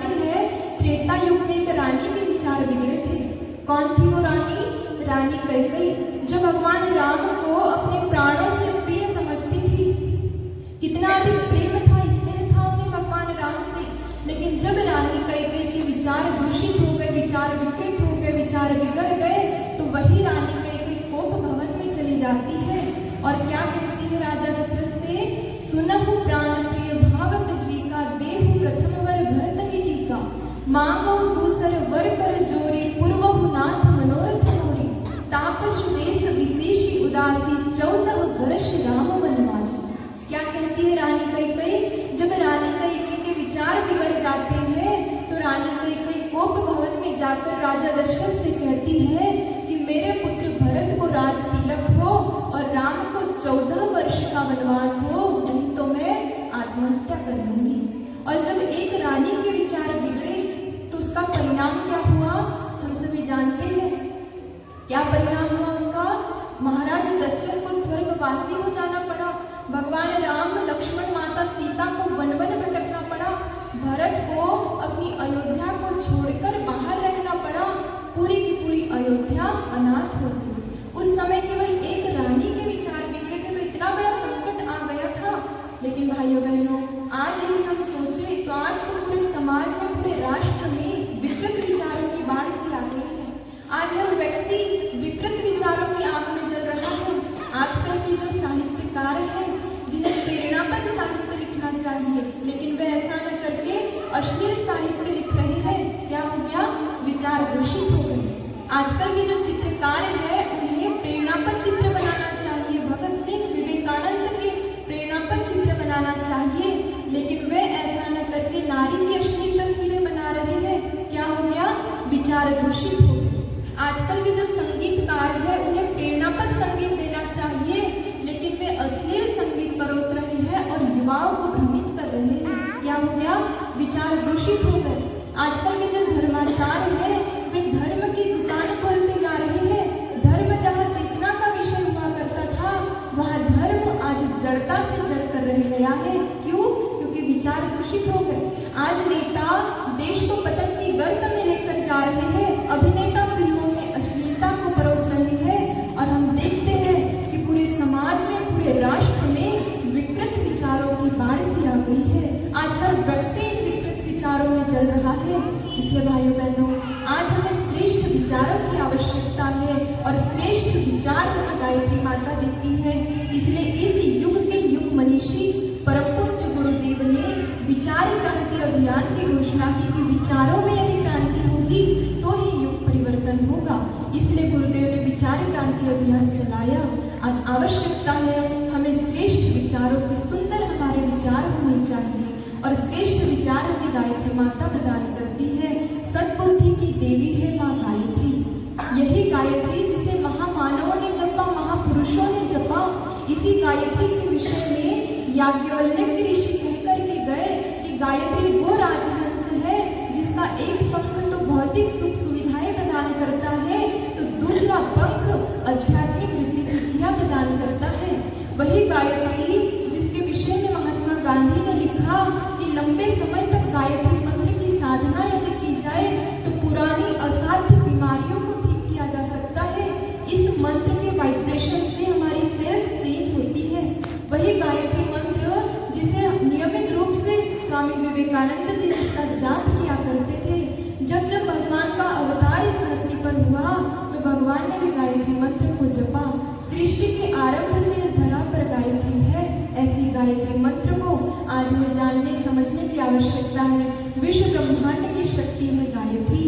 जानते हैं त्रेता युग में एक रानी के विचार बिगड़े थे। कौन थी वो रानी? रानी कैकेयी, जो भगवान राम को अपने प्राणों से प्रिय समझती थी। कितना अधिक प्रेम था, स्नेह था उन्हें भगवान राम से। लेकिन जब रानी कैकेयी के विचार दूषित हो गए, विचार विकृत हो गए, विचार बिगड़ गए, तो वही रानी कैकेयी कोप भवन में चली जाती है और क्या कहती है राजा दशरथ से? सुनहु प्राण प्रिय भावत जी का, देहु प्रथम वर भरत ही टीका, मांगो दूसर वर कर जोरी, पूर्वहु नाथ मनोरथ मोरी, तापस वेश विशेषी उदासी, 14 वर्ष राम वनवासी। क्या कहती है रानी कैकेयी? जब रानी कैकेयी के विचार बिगड़ जाते हैं तो रानी कैकेयी कोप भवन में जाकर राजा दशरथ से कहती है कि मेरे पुत्र भरत को राज तिलक हो और राम को 14 वर्ष का वनवास हो, नहीं तो मैं आत्महत्या कर लूंगी। और जब एक रानी के विचार बिगड़े तो उसका परिणाम क्या हुआ हम सभी जानते हैं। क्या परिणाम हुआ उसका? महाराज दशरथ को स्वर्गवासी हो जाना पड़ा, भगवान राम लक्ष्मण माता सीता को वन वन भटकना पड़ा, भरत को अपनी अयोध्या को छोड़कर बाहर रहना पड़ा, पूरी की पूरी अयोध्या अनाथ हो गई। उस समय केवल एक रानी के विचार बिगड़े थे तो इतना बड़ा संकट आ गया था। लेकिन भाइयों बहनों, आज यदि हम सोचें तो आज तो पूरे समाज में, पूरे राष्ट्र में विकृत विचारों की बाढ़ सी आ गई है। आज हर व्यक्ति विकृत विचारों की आग में जल रहा है। आजकल की जो साहित्यकार हैं जिन्हें प्रेरणापद साहित्य लिखना चाहिए, लेकिन वे ऐसा न करके अश्लील साहित्य लिख रहे हैं। क्या हो गया? विचार दूषित हो गए। आजकल के जो चित्रकार हैं उन्हें प्रेरणापद चित्र बनाना चाहिए, भगत सिंह विवेकानंद के प्रेरणापद चित्र बनाना चाहिए, लेकिन वे ऐसा न करके नारी की अश्लील तस्वीरें बना रहे हैं। क्या हो गया? विचार दूषित हो गए। आजकल के जो संगीतकार हैं उन्हें प्रेरणापद संगीत देना चाहिए, लेकिन वे अश्लील संगीत परोस रहे हैं और युवाओं को भ्रमित कर रहे हैं। क्या हो गया? विचार दूषित हो गए। आजकल के जो धर्माचार्य हैं वे धर्म की दुकान खोलते जा रहे हैं। धर्म जहाँ चेतना का विषय हुआ करता था, वहाँ धर्म आज जड़ता से जड़ कर रह गया है। क्यों? क्योंकि विचार दूषित हो गए। आज नेता देश को पतन की गर्त में लेकर जा रहे हैं, अभिनेता फिल्मों में अश्लीलता को परोस रहे हैं और हम देखते हैं कि पूरे समाज में, पूरे राष्ट्र में विकृत विचारों की बाढ़ सी आ गई है। आज हर व्यक्ति विकृत विचारों में जल रहा है। इसलिए भाइयों बहनों, आज हमें श्रेष्ठ विचारों की आवश्यकता है और श्रेष्ठ विचार हमें गायत्री माता देती है। इसलिए इस युग के युग मनीषी परम पूज्य गुरुदेव ने विचार क्रांति अभियान की घोषणा की कि विचारों में यदि क्रांति होगी तो ही युग परिवर्तन होगा। इसलिए गुरुदेव ने विचार क्रांति अभियान चलाया। आज आवश्यकता है हमें श्रेष्ठ विचारों के, सुंदर हमारे विचार होने चाहिए और श्रेष्ठ विचार हमें गायत्री माता प्रदान करती है। सद्बुद्धि की देवी है माँ गायत्री। यही गायत्री जिसे महामानवों ने जपा, महापुरुषों ने जपा, इसी गायत्री के विषय में याज्ञवल्क्य ऋषि कहकर के गए कि गायत्री वो राजहंस है जिसका एक पंख तो भौतिक सुख सुविधाएं प्रदान करता है तो दूसरा पंख आध्यात्मिक रिद्धि सिद्धियां प्रदान करता है। वही गायत्री जिसके विषय में महात्मा गांधी ने लिखा कि लंबे समय तक गायत्री मंत्र की साधना यदि की जाए तो पुरानी असाध्य बीमारियों को ठीक किया जा सकता है। इस मंत्र के वाइब्रेशन से हमारी सेल्स चेंज होती है। वही गायत्री मंत्र जिसे नियमित रूप से स्वामी विवेकानंद जी इसका जाप किया करते थे। जब जब भगवान का अवतार इस धरती पर हुआ तो भगवान ने भी गायत्री मंत्र को जपा। सृष्टि के आरंभ से इस धरा पर गायत्री है। ऐसी गायत्री मंत्र को आज हमें जानने समझने की आवश्यकता है। विश्व ब्रह्मांड की शक्ति है गायत्री।